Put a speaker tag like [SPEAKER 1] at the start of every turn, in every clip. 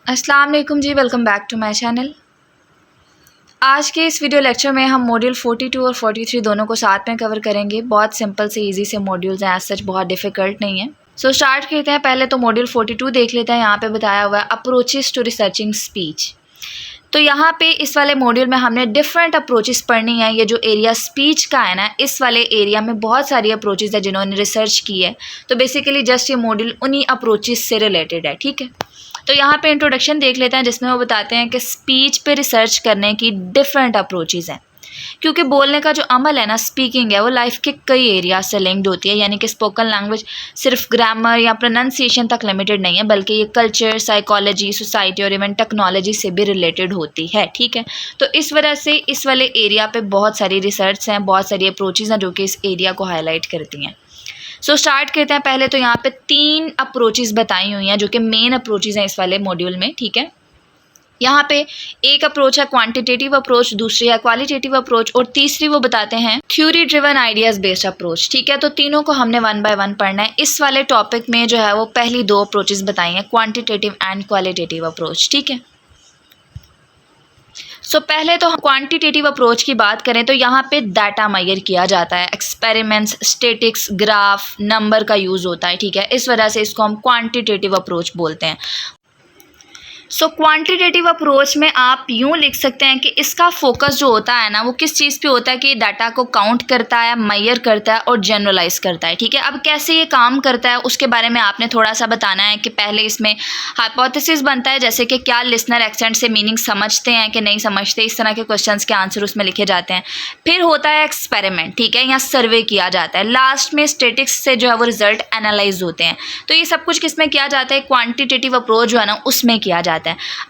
[SPEAKER 1] अस्सलाम वालेकुम जी, welcome back to my channel. आज के इस वीडियो लेक्चर में हम मॉड्यूल 42 और 43 दोनों को साथ में कवर करेंगे। बहुत सिंपल से इजी से मॉड्यूल्स हैं, एज सच बहुत डिफ़िकल्ट नहीं है। सो स्टार्ट करते हैं। पहले तो मॉड्यूल 42 देख लेते हैं। यहाँ पे बताया हुआ है अप्रोचेस टू रिसर्चिंग स्पीच। तो यहाँ पे इस वाले मॉड्यूल में हमने डिफरेंट अप्रोचेस पढ़नी है। ये जो एरिया स्पीच का है ना, इस वाले एरिया में बहुत सारी अप्रोचेस है जिन्होंने रिसर्च की है। तो बेसिकली जस्ट ये मॉड्यूल उन्हीं अप्रोचेस से रिलेटेड है, ठीक है। तो यहाँ पे इंट्रोडक्शन देख लेते हैं जिसमें वो बताते हैं कि स्पीच पे रिसर्च करने की डिफरेंट अप्रोचेस हैं। क्योंकि बोलने का जो अमल है ना, स्पीकिंग है, वो लाइफ के कई एरिया से लिंक्ड होती है। यानी कि स्पोकन लैंग्वेज सिर्फ ग्रामर या प्रोनाउंसिएशन तक लिमिटेड नहीं है, बल्कि ये कल्चर, साइकोलॉजी, सोसाइटी और इवन टेक्नोलॉजी से भी रिलेटेड होती है, ठीक है। तो इस वजह से इस वाले एरिया पे बहुत सारी रिसर्च हैं, बहुत सारी अप्रोचेज हैं जो कि इस एरिया को हाईलाइट करती हैं। सो स्टार्ट करते हैं। पहले तो यहाँ पे 3 अप्रोचेस बताई हुई हैं जो कि मेन अप्रोचेस हैं इस वाले मॉड्यूल में, ठीक है। यहाँ पे एक अप्रोच है क्वांटिटेटिव अप्रोच, दूसरी है क्वालिटेटिव अप्रोच और तीसरी वो बताते हैं theory driven ideas based approach, ठीक है। तो तीनों को हमने 1 बाय 1 पढ़ना है। इस वाले टॉपिक में जो है वो पहली 2 अप्रोचेस बताई हैं, क्वांटिटेटिव एंड क्वालिटेटिव अप्रोच, ठीक है। सो पहले तो हम क्वांटिटेटिव अप्रोच की बात करें तो यहाँ पे डाटा मेजर किया जाता है, एक्सपेरिमेंट्स, स्टैटिक्स, ग्राफ, नंबर का यूज़ होता है, ठीक है। इस वजह से इसको हम क्वांटिटेटिव अप्रोच बोलते हैं। सो क्वांटिटेटिव अप्रोच में आप यूँ लिख सकते हैं कि इसका फोकस जो होता है ना, वो किस चीज़ पे होता है कि डाटा को काउंट करता है, मेजर करता है और जनरलाइज करता है, ठीक है। अब कैसे ये काम करता है उसके बारे में आपने थोड़ा सा बताना है कि पहले इसमें हाइपोथेसिस बनता है, जैसे कि क्या लिसनर एक्सेंट से मीनिंग समझते हैं कि नहीं समझते, इस तरह के क्वेश्चंस के आंसर उसमें लिखे जाते हैं। फिर होता है एक्सपेरिमेंट, ठीक है, या सर्वे किया जाता है। लास्ट में स्टैटिक्स से जो है वो रिजल्ट एनालाइज होते हैं। तो ये सब कुछ किस में किया जाता है, क्वांटिटेटिव अप्रोच जो है ना उसमें किया जाता है।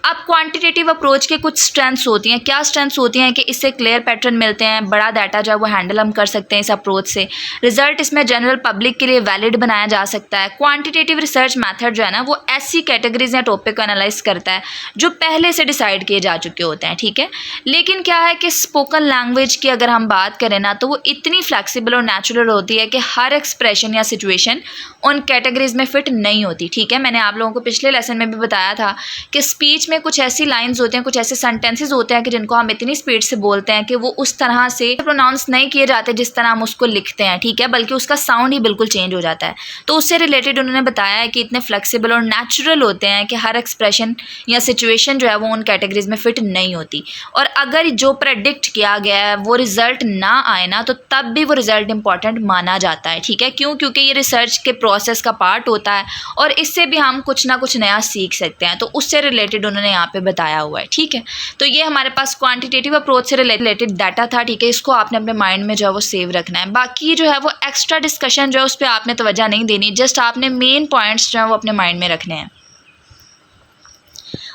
[SPEAKER 1] अब क्वांटिटेटिव अप्रोच के कुछ स्ट्रेंथ्स होती हैं। क्या स्ट्रेंथ्स होती हैं कि इससे क्लियर पैटर्न मिलते हैं, बड़ा डाटा जो है वो हैंडल हम कर सकते हैं इस अप्रोच से। रिजल्ट इसमें जनरल पब्लिक के लिए वैलिड बनाया जा सकता है। क्वांटिटेटिव रिसर्च मेथड जो है ना वो ऐसी कैटेगरीज या टॉपिक को एनालाइज करता है जो पहले से डिसाइड किए जा चुके होते हैं, ठीक है। लेकिन क्या है कि स्पोकन लैंग्वेज की अगर हम बात करें ना, तो वो इतनी फ्लैक्सीबल और नेचुरल होती है कि हर एक्सप्रेशन या सिचुएशन उन कैटेगरीज में फिट नहीं होती, ठीक है। मैंने आप लोगों को पिछले लेसन में भी बताया था कि स्पीच में कुछ ऐसी लाइंस होते हैं, कुछ ऐसे सेंटेंसेस होते हैं कि जिनको हम इतनी स्पीड से बोलते हैं कि वो उस तरह से प्रोनाउंस नहीं किए जाते जिस तरह हम उसको लिखते हैं, ठीक है, बल्कि उसका साउंड ही बिल्कुल चेंज हो जाता है। तो उससे रिलेटेड उन्होंने बताया है कि इतने फ्लेक्सिबल और नेचुरल होते हैं कि हर एक्सप्रेशन या सिचुएशन जो है वो उन कैटेगरीज में फिट नहीं होती। और अगर जो प्रेडिक्ट किया गया है वो रिजल्ट ना आए ना, तो तब भी वो रिजल्ट इंपॉर्टेंट माना जाता है, ठीक है। क्यों? क्योंकि ये रिसर्च के प्रोसेस का पार्ट होता है और इससे भी हम कुछ ना कुछ नया सीख सकते हैं। तो उससे रिलेटेड उन्होंने यहाँ पे बताया हुआ है, ठीक है। तो ये हमारे पास क्वांटिटेटिव अप्रोच से रिलेटेड डाटा था, ठीक है। इसको आपने अपने माइंड में जो है वो सेव रखना है। बाकी जो है वो एक्स्ट्रा डिस्कशन जो है उस पर आपने तवज्जो नहीं देनी, जस्ट आपने मेन पॉइंट्स जो है वो अपने माइंड में रखने हैं।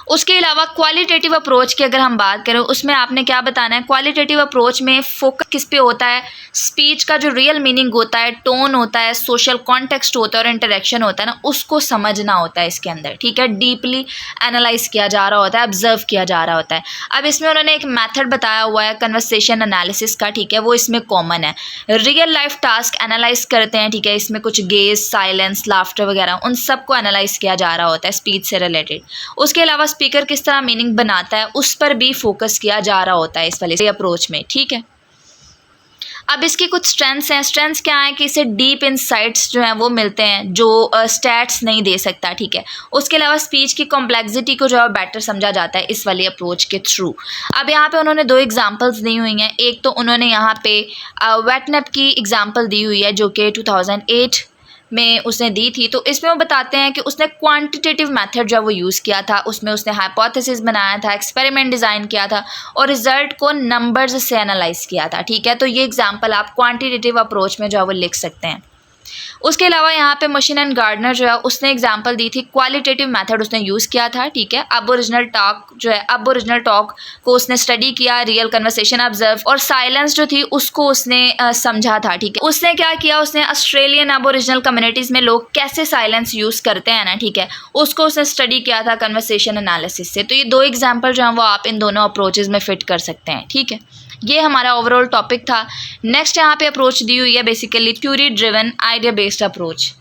[SPEAKER 1] उसके अलावा क्वालिटेटिव अप्रोच की अगर हम बात करें, उसमें आपने क्या बताना है, क्वालिटेटिव अप्रोच में फोकस किस पे होता है, स्पीच का जो रियल मीनिंग होता है, टोन होता है, सोशल कॉन्टेक्स्ट होता है और इंटरेक्शन होता है ना, उसको समझना होता है इसके अंदर, ठीक है। डीपली एनालाइज किया जा रहा होता है, ऑब्जर्व किया जा रहा होता है। अब इसमें उन्होंने एक मेथड बताया हुआ है कन्वर्सेशन एनालिसिस का, ठीक है, वो इसमें कॉमन है। रियल लाइफ टास्क एनालाइज करते हैं, ठीक है। इसमें कुछ गेज, साइलेंस, लाफ्टर वगैरह उन सबको एनालाइज किया जा रहा होता है स्पीच से रिलेटेड। उसके अलावा स्पीकर किस तरह मीनिंग बनाता है उस पर भी फोकस किया जा रहा होता है इस वाले अप्रोच में, ठीक है। अब इसकी कुछ स्ट्रेंथ्स हैं। स्ट्रेंथ्स क्या है कि इसे डीप इनसाइट्स जो हैं वो मिलते हैं जो स्टैट्स नहीं दे सकता, ठीक है। उसके अलावा स्पीच की कॉम्प्लेक्सिटी को जो है बेटर समझा जाता है इस वाली अप्रोच के थ्रू। अब यहाँ पे उन्होंने 2 एग्जांपल्स दी हुई हैं। एक तो उन्होंने यहाँ पे वेटनप की एग्जांपल दी हुई है जो कि 2008 में उसने दी थी। तो इसमें वो बताते हैं कि उसने क्वांटिटेटिव मेथड जो है वो यूज़ किया था। उसमें उसने हाइपोथेसिस बनाया था, एक्सपेरिमेंट डिज़ाइन किया था और रिजल्ट को नंबर्स से एनालाइज किया था, ठीक है। तो ये एग्जांपल आप क्वांटिटेटिव अप्रोच में जो है वो लिख सकते हैं। उसके अलावा यहाँ पे मशीन एंड गार्डनर जो है उसने एग्जांपल दी थी, क्वालिटेटिव मेथड उसने यूज़ किया था, ठीक है। अबोरिजिनल टॉक जो है, अबोरिजिनल टॉक को उसने स्टडी किया, रियल कन्वर्सेशन ऑब्जर्व और साइलेंस जो थी उसको उसने समझा था, ठीक है। उसने क्या किया, उसने ऑस्ट्रेलियन अबोरिजिनल कम्युनिटीज़ में लोग कैसे साइलेंस यूज़ करते हैं ना, ठीक है, उसको उसने स्टडी किया था कन्वर्सेशन एनालिसिस से। तो ये 2 एग्जाम्पल जो हैं वो आप इन दोनों अप्रोचेज़ में फिट कर सकते हैं, ठीक है। ये हमारा ओवरऑल टॉपिक था। नेक्स्ट यहाँ पे अप्रोच दी हुई है basically theory driven idea based approach.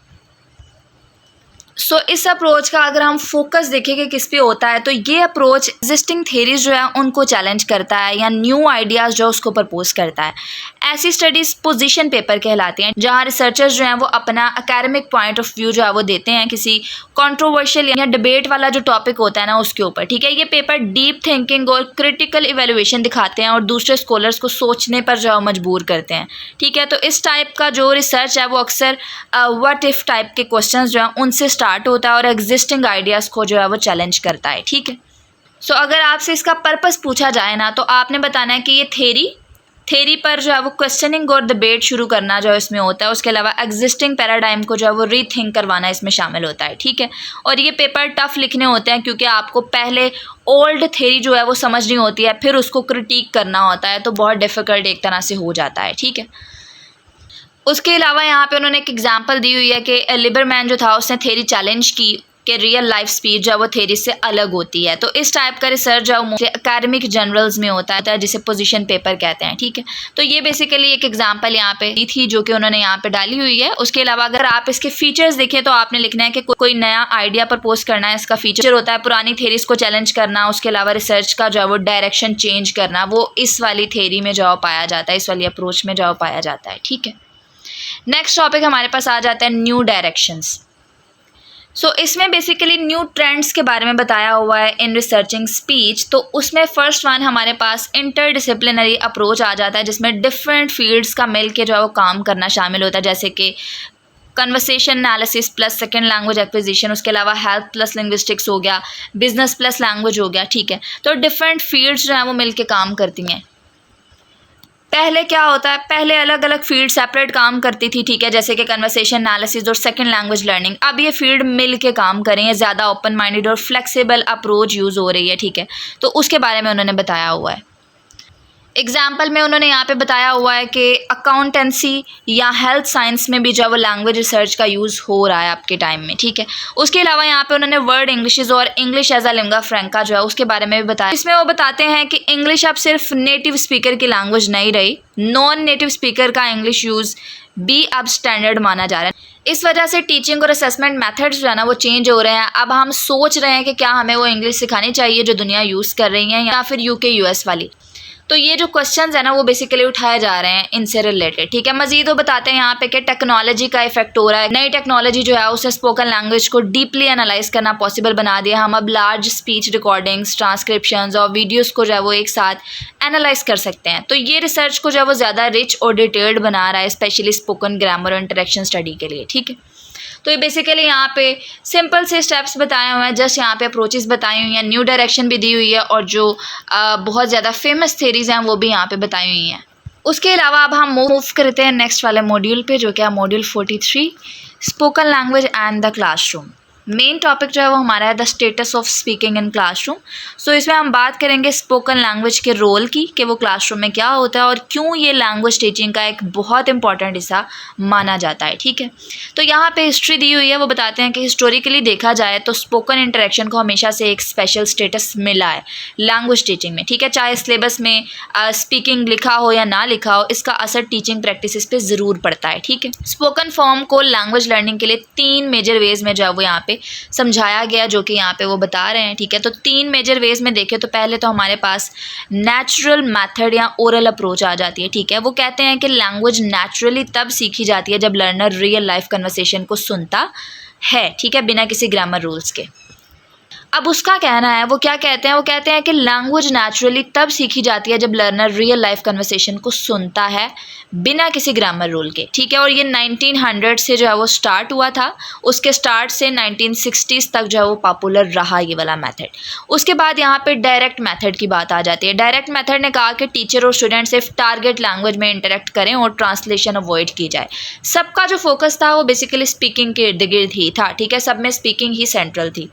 [SPEAKER 1] So इस अप्रोच का अगर हम फोकस देखें कि किस पे होता है, तो ये अप्रोच एग्जिस्टिंग थेरीज जो है उनको चैलेंज करता है या न्यू आइडियाज़ जो उसको प्रपोज करता है। ऐसी स्टडीज़ पोजीशन पेपर कहलाती हैं, जहाँ रिसर्चर्स जो हैं वो अपना एकेडमिक पॉइंट ऑफ व्यू जो है वो देते हैं किसी कंट्रोवर्शियल या डिबेट वाला जो टॉपिक होता है ना उसके ऊपर, ठीक है। ये पेपर डीप थिंकिंग और क्रिटिकल इवेल्युएशन दिखाते हैं और दूसरे स्कॉलर्स को सोचने पर जो है मजबूर करते हैं, ठीक है। तो इस टाइप का जो रिसर्च है वो अक्सर व्हाट इफ़ टाइप के क्वेश्चंस जो हैं उनसे स्टार्ट होता है और एग्जिस्टिंग आइडियाज़ को जो है वो चैलेंज करता है, ठीक है। सो अगर आपसे इसका पर्पस पूछा जाए ना, तो आपने बताना है कि ये थेरी पर जो है वो क्वेश्चनिंग और डिबेट शुरू करना जो इसमें होता है। उसके अलावा एग्जिस्टिंग पैराडाइम को जो है वो रीथिंक करवाना इसमें शामिल होता है, ठीक है। और ये पेपर टफ लिखने होते हैं क्योंकि आपको पहले ओल्ड थेरी जो है वो समझनी होती है, फिर उसको क्रिटिक करना होता है, तो बहुत डिफ़िकल्ट एक तरह से हो जाता है, ठीक है। उसके अलावा यहाँ पे उन्होंने एक एग्जांपल दी हुई है कि लिबरमैन जो था उसने थेरी चैलेंज की कि रियल लाइफ स्पीड जो है वो थेरी से अलग होती है। तो इस टाइप का रिसर्च जो है एकेडमिक जर्नल्स में होता है जिसे पोजीशन पेपर कहते हैं, ठीक है। तो ये बेसिकली एक एग्जांपल यहाँ पे दी थी जो कि उन्होंने यहाँ पे डाली हुई है। उसके अलावा अगर आप इसके फीचर्स देखें तो आपने लिखना है कि कोई नया आइडिया प्रपोज करना है, इसका फीचर होता है पुरानी थेरीज को चैलेंज करना। उसके अलावा रिसर्च का जो है वो डायरेक्शन चेंज करना, वो इस वाली थेरी में जो पाया जाता है, इस वाली अप्रोच में जो पाया जाता है, ठीक है। नेक्स्ट टॉपिक हमारे पास आ जाता है न्यू डायरेक्शंस। सो इसमें बेसिकली न्यू ट्रेंड्स के बारे में बताया हुआ है इन रिसर्चिंग स्पीच। तो उसमें फर्स्ट वन हमारे पास इंटरडिसिप्लिनरी अप्रोच आ जाता है, जिसमें डिफरेंट फील्ड्स का मिल के जो है वो काम करना शामिल होता है, जैसे कि conversation analysis plus second language acquisition. उसके अलावा हेल्थ प्लस लिंग्विस्टिक्स हो गया, बिजनेस प्लस लैंग्वेज हो गया, ठीक है। तो डिफरेंट फील्ड्स जो हैं वो मिल के काम करती हैं। पहले क्या होता है, पहले अलग अलग फील्ड सेपरेट काम करती थी, ठीक है, जैसे कि कन्वर्सेशन एनालिसिस और सेकंड लैंग्वेज लर्निंग। अब ये फील्ड मिल के काम कर रही है, ज़्यादा ओपन माइंडेड और फ्लेक्सिबल अप्रोच यूज़ हो रही है, ठीक है। तो उसके बारे में उन्होंने बताया हुआ है। एग्जाम्पल में उन्होंने यहाँ पे बताया हुआ है कि अकाउंटेंसी या हेल्थ साइंस में भी जो है वो लैंग्वेज रिसर्च का यूज़ हो रहा है आपके टाइम में, ठीक है। उसके अलावा यहाँ पे उन्होंने वर्ड इंग्लिशेस और इंग्लिश एज अ लिंगा फ्रैंका जो है उसके बारे में भी बताया। इसमें वो बताते हैं कि इंग्लिश अब सिर्फ नेटिव स्पीकर की लैंग्वेज नहीं रही, नॉन नेटिव स्पीकर का इंग्लिश यूज़ भी अब स्टैंडर्ड माना जा रहा है। इस वजह से टीचिंग और असेसमेंट मेथड्स जो है ना वो चेंज हो रहे हैं। अब हम सोच रहे हैं कि क्या हमें वो इंग्लिश सिखानी चाहिए जो दुनिया यूज़ कर रही है या फिर यूके यूएस वाली। तो ये जो क्वेश्चंस है ना वो बेसिकली उठाए जा रहे हैं इनसे रिलेटेड, ठीक है। मजीद वो बताते हैं यहाँ पे कि टेक्नोलॉजी का इफेक्ट हो रहा है। नई टेक्नोलॉजी जो है उससे स्पोकन लैंग्वेज को डीपली एनालाइज करना पॉसिबल बना दिया। हम अब लार्ज स्पीच रिकॉर्डिंग्स, ट्रांसक्रिप्शंस और वीडियोस को जो है वो एक साथ एनालाइज कर सकते हैं। तो ये रिसर्च को जो है वो ज़्यादा रिच और डिटेल्ड बना रहा है, स्पेशली स्पोकन ग्रामर और इंटरेक्शन स्टडी के लिए, ठीक है। तो ये बेसिकली यहाँ पे सिंपल से स्टेप्स बताए हुए हैं, जस्ट यहाँ पे अप्रोचेस बताई हुई हैं, न्यू डायरेक्शन भी दी हुई है और जो बहुत ज़्यादा फेमस थेरीज़ हैं वो भी यहाँ पे बताई हुई हैं। उसके अलावा अब हम मूव करते हैं नेक्स्ट वाले मॉड्यूल पे, जो कि है module 43, spoken language and the classroom. Main topic जो है वो हमारा है the status of speaking in classroom. So इसमें हम बात करेंगे स्पोकन लैंग्वेज के रोल की, कि वो क्लासरूम में क्या होता है और क्यों ये लैंग्वेज टीचिंग का एक बहुत इंपॉर्टेंट हिस्सा माना जाता है, ठीक है। तो यहाँ पे हिस्ट्री दी हुई है, वो बताते हैं कि हिस्टोरिकली देखा जाए तो स्पोकन इंटरेक्शन को हमेशा से एक स्पेशल स्टेटस मिला है लैंग्वेज टीचिंग में, ठीक है। चाहे सिलेबस में स्पीकिंग लिखा हो या ना लिखा हो, इसका असर टीचिंग प्रैक्टिस पे ज़रूर पड़ता है, ठीक है। स्पोकन फॉर्म को लैंग्वेज लर्निंग के लिए 3 मेजर वेज में जो है वो यहाँ पे समझाया गया, जो कि यहाँ पे वो बता रहे हैं, ठीक है। तो 3 मेजर वेज में देखें तो पहले तो हमारे पास नेचुरल मेथड या ओरल अप्रोच आ जाती है, ठीक है। वो कहते हैं कि लैंग्वेज नेचुरली तब सीखी जाती है जब लर्नर रियल लाइफ कन्वर्सेशन को सुनता है, ठीक है, बिना किसी ग्रामर रूल्स के। अब उसका कहना है, वो क्या कहते हैं, वो कहते हैं कि लैंग्वेज नेचुरली तब सीखी जाती है जब लर्नर रियल लाइफ कन्वर्सेशन को सुनता है बिना किसी ग्रामर रूल के, ठीक है। और ये 1900 से जो है वो स्टार्ट हुआ था, उसके स्टार्ट से 1960s तक जो है वो पॉपुलर रहा ये वाला मेथड। उसके बाद यहाँ पे डायरेक्ट मेथड की बात आ जाती है। डायरेक्ट मेथड ने कहा कि टीचर और स्टूडेंट सिर्फ टारगेट लैंग्वेज में इंटरेक्ट करें और ट्रांसलेशन अवॉइड की जाए। सबका जो फोकस था वो बेसिकली स्पीकिंग के इर्द गिर्द ही था, ठीक है, सब में स्पीकिंग ही सेंट्रल थी।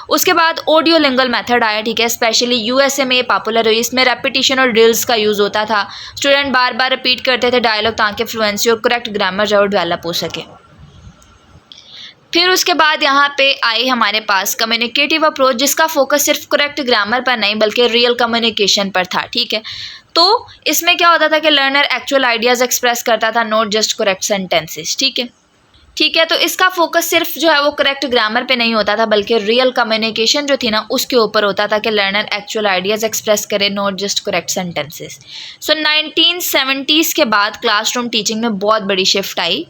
[SPEAKER 1] उसके बाद ऑडियो लिंगुअल मेथड आया, ठीक है, स्पेशली यूएसए में पॉपुलर हुई। इसमें रेपिटेशन और ड्रिल्स का यूज़ होता था, स्टूडेंट बार बार रिपीट करते थे डायलॉग ताकि फ्लुएंसी और करेक्ट ग्रामर जो डेवलप हो सके। फिर उसके बाद यहाँ पे आई हमारे पास कम्युनिकेटिव अप्रोच, जिसका फोकस सिर्फ करेक्ट ग्रामर पर नहीं बल्कि रियल कम्युनिकेशन पर था, ठीक है। तो इसमें क्या होता था कि लर्नर एक्चुअल आइडियाज़ एक्सप्रेस करता था, नॉट जस्ट करेक्ट सेंटेंसेस, ठीक है। ठीक है। तो इसका फोकस सिर्फ जो है वो करेक्ट ग्रामर पे नहीं होता था, बल्कि रियल कम्युनिकेशन जो थी ना उसके ऊपर होता था कि लर्नर एक्चुअल आइडियाज़ एक्सप्रेस करे, not just correct sentences. So 1970s के बाद क्लासरूम टीचिंग में बहुत बड़ी शिफ्ट आई।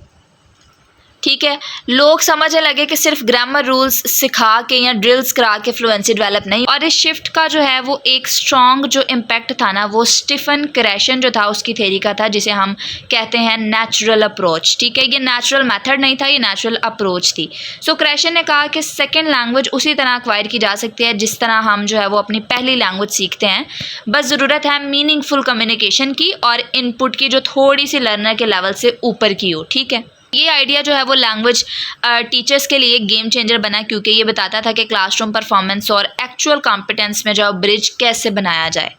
[SPEAKER 1] ठीक है, लोग समझने लगे कि सिर्फ ग्रामर रूल्स सिखा के या ड्रिल्स करा के फ्लुएंसी डेवलप नहीं। और इस शिफ्ट का जो है वो एक स्ट्रॉन्ग जो इम्पैक्ट था ना वो स्टीफन क्रेशन जो था उसकी थ्योरी का था, जिसे हम कहते हैं नेचुरल अप्रोच। ठीक है, ये नेचुरल मेथड नहीं था, ये नेचुरल अप्रोच थी। सो क्रेशन ने कहा कि सेकेंड लैंग्वेज उसी तरह एक्वायर की जा सकती है जिस तरह हम जो है वो अपनी पहली लैंग्वेज सीखते हैं, बस ज़रूरत है मीनिंगफुल कम्युनिकेशन की और इनपुट की जो थोड़ी सी लर्नर के लेवल से ऊपर की हो। ठीक है, ये आइडिया जो है वो लैंग्वेज टीचर्स के लिए गेम चेंजर बना, क्योंकि ये बताता था कि क्लासरूम परफॉर्मेंस और एक्चुअल कॉम्पिटेंस में जो ब्रिज कैसे बनाया जाए।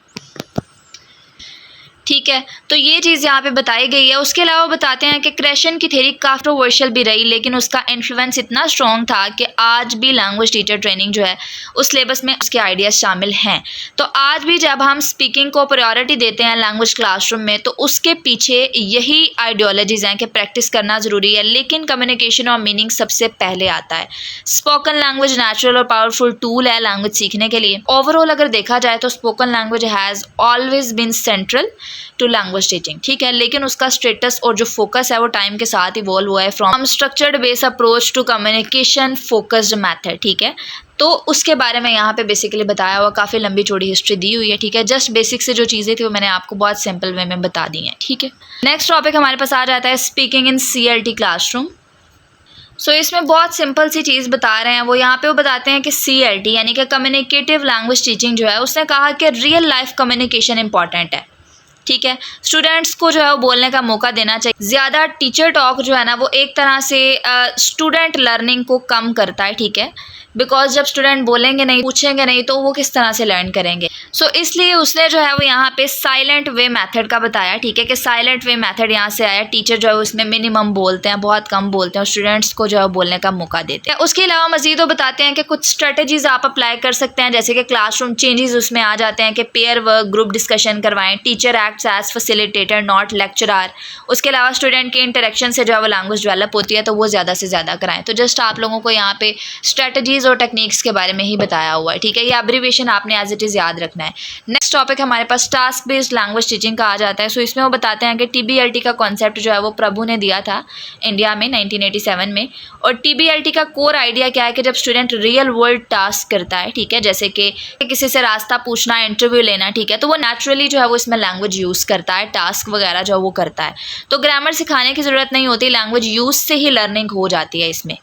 [SPEAKER 1] ठीक है, तो ये चीज़ यहाँ पे बताई गई है। उसके अलावा बताते हैं कि क्रेशन की थ्योरी कंट्रोवर्शियल भी रही, लेकिन उसका इन्फ्लुएंस इतना स्ट्रॉन्ग था कि आज भी लैंग्वेज टीचर ट्रेनिंग जो है उस सिलेबस में उसके आइडियाज़ शामिल हैं। तो आज भी जब हम स्पीकिंग को प्रायोरिटी देते हैं लैंग्वेज क्लासरूम में, तो उसके पीछे यही आइडियोलॉजीज़ हैं कि प्रैक्टिस करना ज़रूरी है, लेकिन कम्युनिकेशन और मीनिंग सबसे पहले आता है। स्पोकन लैंग्वेज नेचुरल और पावरफुल टूल है लैंग्वेज सीखने के लिए। ओवरऑल अगर देखा जाए तो spoken language has always been central to language teaching. ठीक है, लेकिन उसका स्टेटस और जो फोकस है वो टाइम के साथ इवॉल्व हुआ है from structured base approach to communication focused method. ठीक है, तो उसके बारे में यहाँ पे बेसिकली बताया हुआ, काफ़ी लंबी चौड़ी हिस्ट्री दी हुई है। ठीक है, जस्ट बेसिक से जो चीज़ें थी वो मैंने आपको बहुत सिंपल वे में बता दी हैं। ठीक है, नेक्स्ट टॉपिक हमारे पास आ जाता है speaking in CLT classroom. So इसमें बहुत सिंपल सी चीज़ बता रहे हैं वो, यहाँ पे वो बताते हैं कि CLT यानी कि कम्युनिकेटिव लैंग्वेज टीचिंग जो है, उसने कहा कि रियल लाइफ कम्युनिकेशन इंपॉर्टेंट है। ठीक है, स्टूडेंट्स को जो है वो बोलने का मौका देना चाहिए। ज़्यादा टीचर टॉक जो है ना वो एक तरह से स्टूडेंट लर्निंग को कम करता है। ठीक है, बिकॉज जब स्टूडेंट बोलेंगे नहीं, पूछेंगे नहीं, तो वो किस तरह से लर्न करेंगे। सो इसलिए उसने जो है वो यहाँ पे साइलेंट वे मेथड का बताया। ठीक है, कि साइलेंट वे मेथड यहाँ से आया। टीचर जो है उसमें मिनिमम बोलते हैं, बहुत कम बोलते हैं, और स्टूडेंट्स को जो है बोलने का मौका देते हैं। उसके अलावा मजीद वो बताते हैं कि कुछ स्ट्रेटजीज आप अप्लाई कर सकते हैं, जैसे कि क्लासरूम चेंजेस उसमें आ जाते हैं कि पेयर वर्क, ग्रुप डिस्कशन करवाएं, teacher acts as facilitator not lecturer. उसके अलावा स्टूडेंट के इंटरेक्शन से जो है वो लैंग्वेज डेवलप होती है, तो वो ज़्यादा से ज़्यादा कराएं। तो जस्ट आप लोगों को यहाँ पे स्ट्रेटजीज और टेक्निक्स के बारे में ही बताया हुआ है। ठीक है, ये एब्रीविएशन आपने एज इट इज़ याद रखना है। नेक्स्ट टॉपिक हमारे पास टास्क बेस्ड लैंग्वेज टीचिंग का आ जाता है। सो इसमें वो बताते हैं कि TBLT का कॉन्सेप्ट जो है वो प्रभु ने दिया था इंडिया में 1987 में। और TBLT का कोर आइडिया क्या है कि जब स्टूडेंट रियल वर्ल्ड टास्क करता है, ठीक है, जैसे कि किसी से रास्ता पूछना, इंटरव्यू लेना, ठीक है, तो वो नेचुरली जो है वो इसमें लैंग्वेज यूज़ करता है, टास्क वगैरह जो वो करता है। तो ग्रामर सिखाने की ज़रूरत नहीं होती, लैंग्वेज यूज़ से ही लर्निंग हो जाती है इसमें।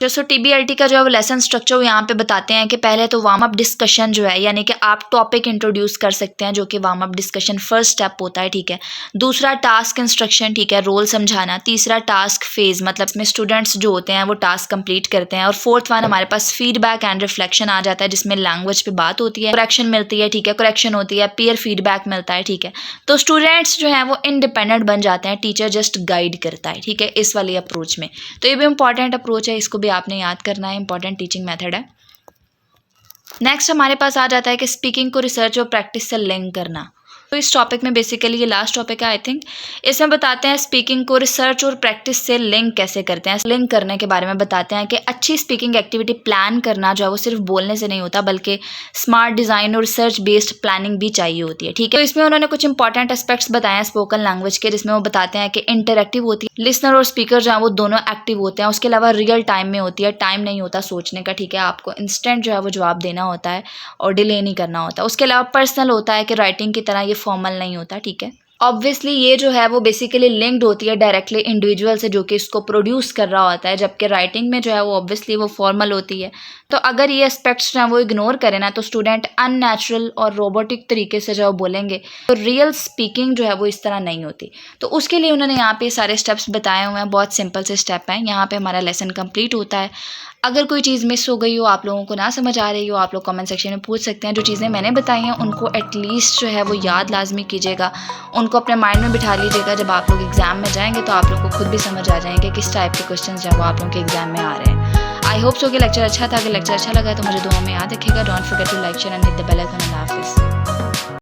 [SPEAKER 1] जैसे TBLT का जो है लेसन स्ट्रक्चर वो यहाँ पे बताते हैं कि पहले तो वार्म अप डिस्कशन जो है, यानी कि आप टॉपिक इंट्रोड्यूस कर सकते हैं, जो कि warm up discussion first step होता है। ठीक है, दूसरा टास्क इंस्ट्रक्शन, ठीक है, रोल समझाना। तीसरा टास्क फेज, मतलब इसमें स्टूडेंट्स जो होते हैं वो टास्क कंप्लीट करते हैं। और फोर्थ वन हमारे पास फीडबैक एंड रिफ्लेक्शन आ जाता है, जिसमें लैंग्वेज पे बात होती है, करेक्शन मिलती है। ठीक है, करेक्शन होती है, पीयर फीडबैक मिलता है। ठीक है, तो स्टूडेंट्स जो है वो इंडिपेंडेंट बन जाते हैं, टीचर जस्ट गाइड करता है। ठीक है, इस वाली अप्रोच में तो ये भी इंपॉर्टेंट अप्रोच है, इसको भी आपने याद करना है, इंपॉर्टेंट टीचिंग मेथड है। नेक्स्ट हमारे पास आ जाता है कि स्पीकिंग को रिसर्च और प्रैक्टिस से लिंक करना। तो इस टॉपिक में बेसिकली ये लास्ट टॉपिक है आई थिंक। इसमें बताते हैं स्पीकिंग को रिसर्च और प्रैक्टिस से लिंक कैसे करते हैं। लिंक करने के बारे में बताते हैं कि अच्छी स्पीकिंग एक्टिविटी प्लान करना जो है वो सिर्फ बोलने से नहीं होता, बल्कि स्मार्ट डिज़ाइन और रिसर्च बेस्ड प्लानिंग भी चाहिए होती है। ठीक है, तो इसमें उन्होंने कुछ इंपॉर्टेंट एस्पेक्ट्स बताए हैं स्पोकन लैंग्वेज के, जिसमें वो बताते हैं कि इंटरैक्टिव होती है, लिसनर और स्पीकर जो है वो दोनों एक्टिव होते हैं। उसके अलावा रियल टाइम में होती है, टाइम नहीं होता सोचने का। ठीक है, आपको इंस्टेंट जो है वो जवाब देना होता है और डिले नहीं करना होता। उसके अलावा पर्सनल होता है कि राइटिंग की तरह ये फॉर्मल नहीं होता। ठीक है, ऑब्वियसली ये जो है वो बेसिकली लिंक्ड होती है डायरेक्टली इंडिविजुअल से जो कि इसको प्रोड्यूस कर रहा होता है, जबकि राइटिंग में जो है वो ऑब्वियसली वो फॉर्मल होती है। तो अगर ये एस्पेक्ट्स जो है वो इग्नोर करें ना, तो स्टूडेंट अननेचुरल और रोबोटिक तरीके से जो है बोलेंगे, तो रियल स्पीकिंग जो है वो इस तरह नहीं होती। तो उसके लिए उन्होंने यहाँ पे सारे स्टेप्स बताए हुए हैं, बहुत सिंपल से स्टेप हैं। यहाँ पे हमारा लेसन कंप्लीट होता है। अगर कोई चीज़ मिस हो गई हो, आप लोगों को ना समझ आ रही हो, आप लोग कमेंट सेक्शन में पूछ सकते हैं। जो चीज़ें मैंने बताई हैं उनको एटलीस्ट जो है वो याद लाजमी कीजिएगा, उनको अपने माइंड में बिठा लीजिएगा। जब आप लोग एग्जाम में जाएंगे तो आप लोग को खुद भी समझ आ जाएंगे किस टाइप के क्वेश्चन जो है वो आप लोगों के एग्जाम में आ रहे हैं। आई होप सो कि लेक्चर अच्छा था। अगर लेक्चर अच्छा लगा तो मुझे दुआ में याद रखिएगा। Don't forget to like share and hit the bell icon. अल्लाह हाफिज़।